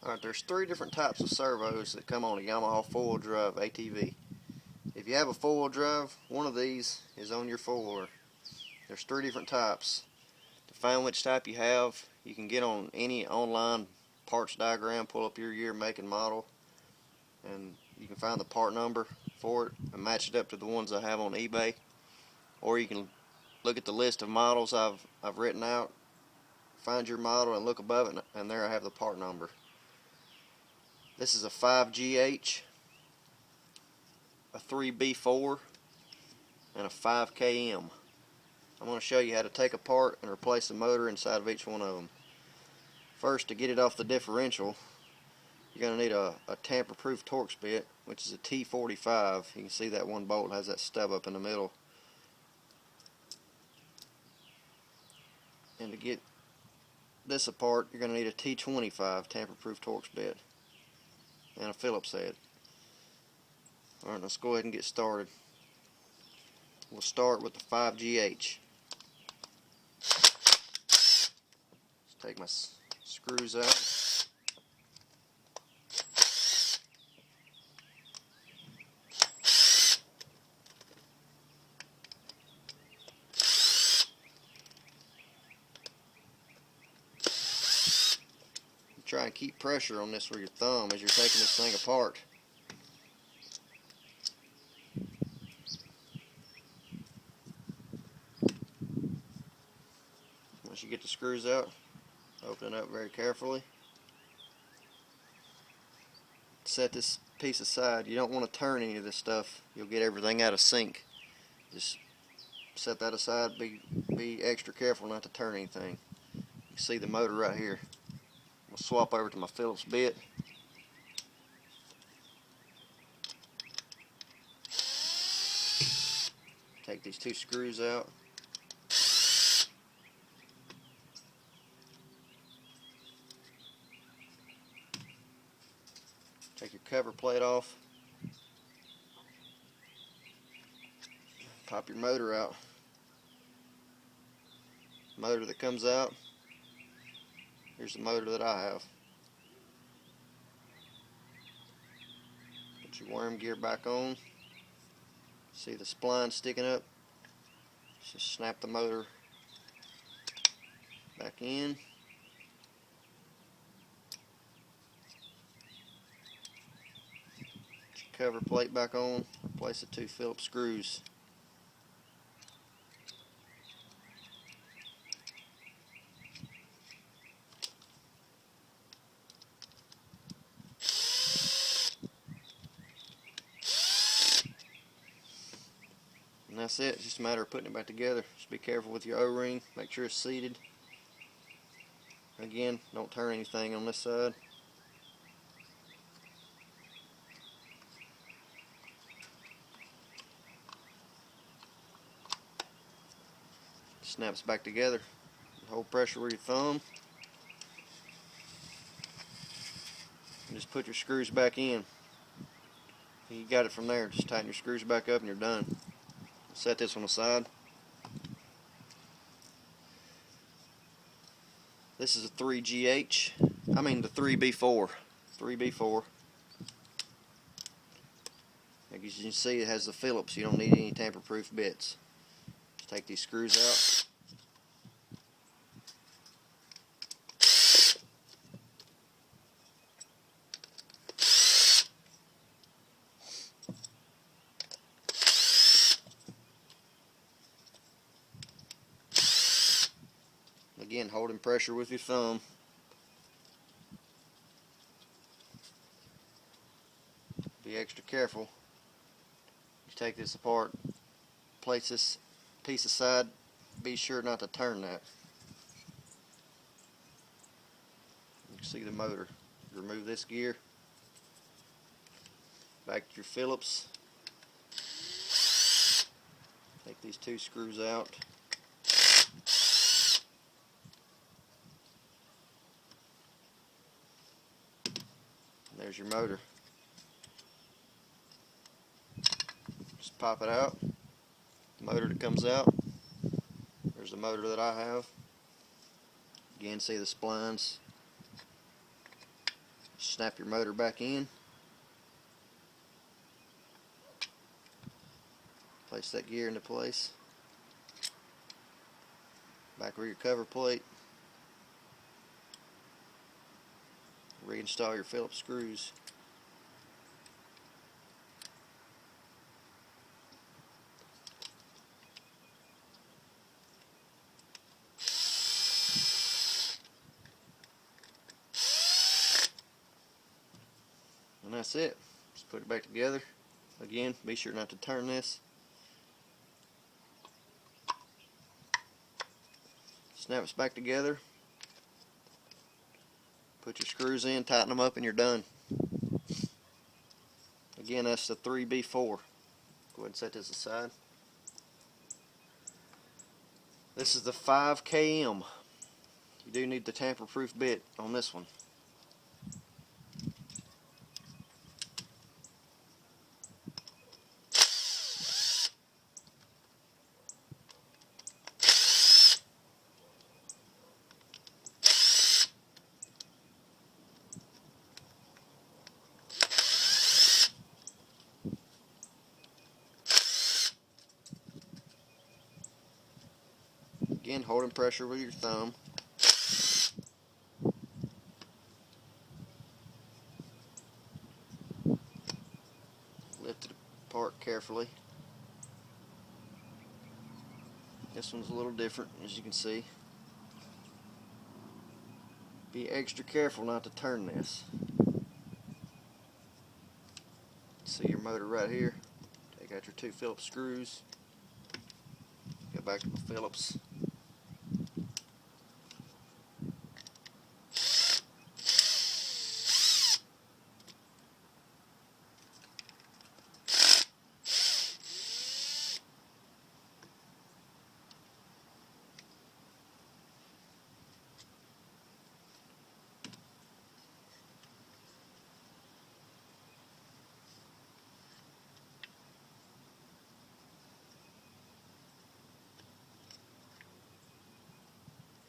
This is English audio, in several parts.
Alright, there's three different types of servos that come on a Yamaha 4-wheel drive ATV. If you have a 4-wheel drive, one of these is on your 4-wheeler. There's three different types. To find which type you have, you can get on any online parts diagram, pull up your year, make, and model, and you can find the part number for it and match it up to the ones I have on eBay. Or you can look at the list of models I've written out, find your model and look above it, and there I have the part number. This is a 5GH, a 3B4, and a 5KM. I'm going to show you how to take apart and replace the motor inside of each one of them. First, to get it off the differential, you're going to need a tamper-proof Torx bit, which is a T45. You can see that one bolt has that stub up in the middle. And to get this apart, you're going to need a T25 tamper-proof Torx bit and a Phillips head. Alright, let's go ahead and get started. We'll start with the 5GH. Let's take my screws out. Try and keep pressure on this with your thumb as you're taking this thing apart. Once you get the screws out, open it up very carefully. Set this piece aside. You don't want to turn any of this stuff. You'll get everything out of sync. Just set that aside. Be extra careful not to turn anything. You see the motor right here. I'll swap over to my Phillips bit. Take these two screws out. Take your cover plate off. Pop your motor out. Motor that comes out, here's the motor that I have. Put your worm gear back on. See the spline sticking up? Just snap the motor back in. Put your cover plate back on. Replace the two Phillips screws. And that's it. It's just a matter of putting it back together. Just be careful with your O-ring. Make sure it's seated. Again, don't turn anything on this side. Snaps back together. Hold pressure with your thumb. And just put your screws back in. You got it from there. Just tighten your screws back up and you're done. Set this on the side. This is a 3GH. I mean the 3B4. 3B4. As you can see, it has the Phillips. You don't need any tamper-proof bits. Just take these screws out. Again, holding pressure with your thumb. Be extra careful. You take this apart, place this piece aside, be sure not to turn that. You can see the motor. Remove this gear. Back to your Phillips. Take these two screws out. There's your motor. Just pop it out. The motor that comes out. There's the motor that I have. Again, see the splines Snap your motor back in. Place that gear into place. Back rear cover plate. Reinstall your Phillips screws. And that's it. Just put it back together. Again, be sure not to turn this. Snap it back together. Put your screws in, tighten them up, and you're done. Again, that's the 3B4. Go ahead and set this aside. This is the 5KM. You do need the tamper-proof bit on this one. Again, holding pressure with your thumb. Lift it apart carefully. This one's a little different, as you can see. Be extra careful not to turn this. See your motor right here. Take out your 2 Phillips screws. Go back to the Phillips.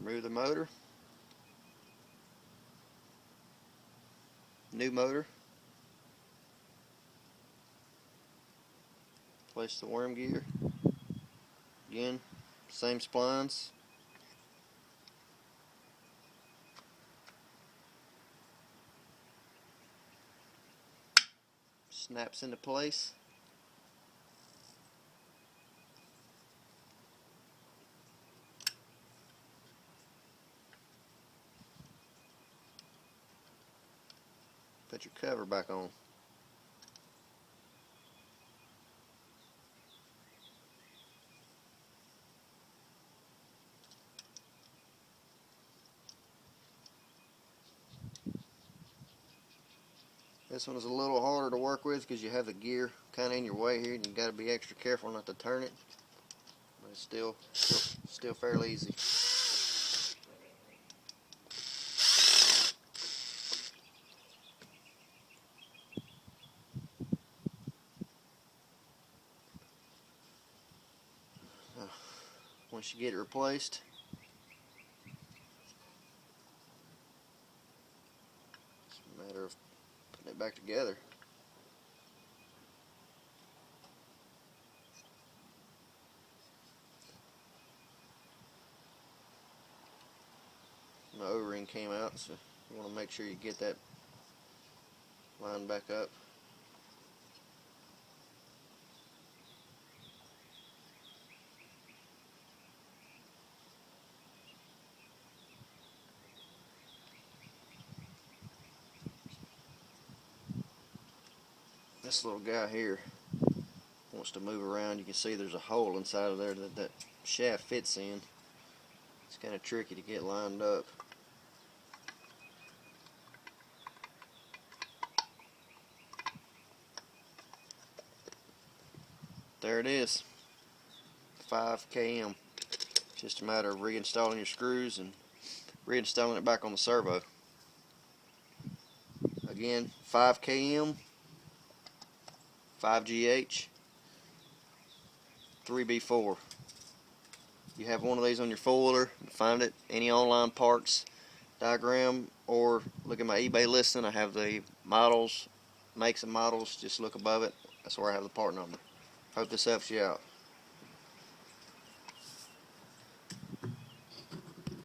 Remove the motor. New motor. Place the worm gear. Again, same splines. Snaps into place. Put your cover back on. This one is a little harder to work with because you have the gear kind of in your way here and you've got to be extra careful not to turn it. But it's still fairly easy. Once you get it replaced, it's a matter of putting it back together. The O-ring came out, so you want to make sure you get that lined back up. This little guy here wants to move around. You can see there's a hole inside of there that shaft fits in. It's kind of tricky to get lined up. There it is, 5KM. Just a matter of reinstalling your screws and reinstalling it back on the servo. Again, 5KM, 5GH, 3B4. You have one of these on your four-wheeler, find it any online parts diagram or look at my eBay listing. I have the models, makes and models. Just look above it. That's where I have the part number. Hope this helps you out.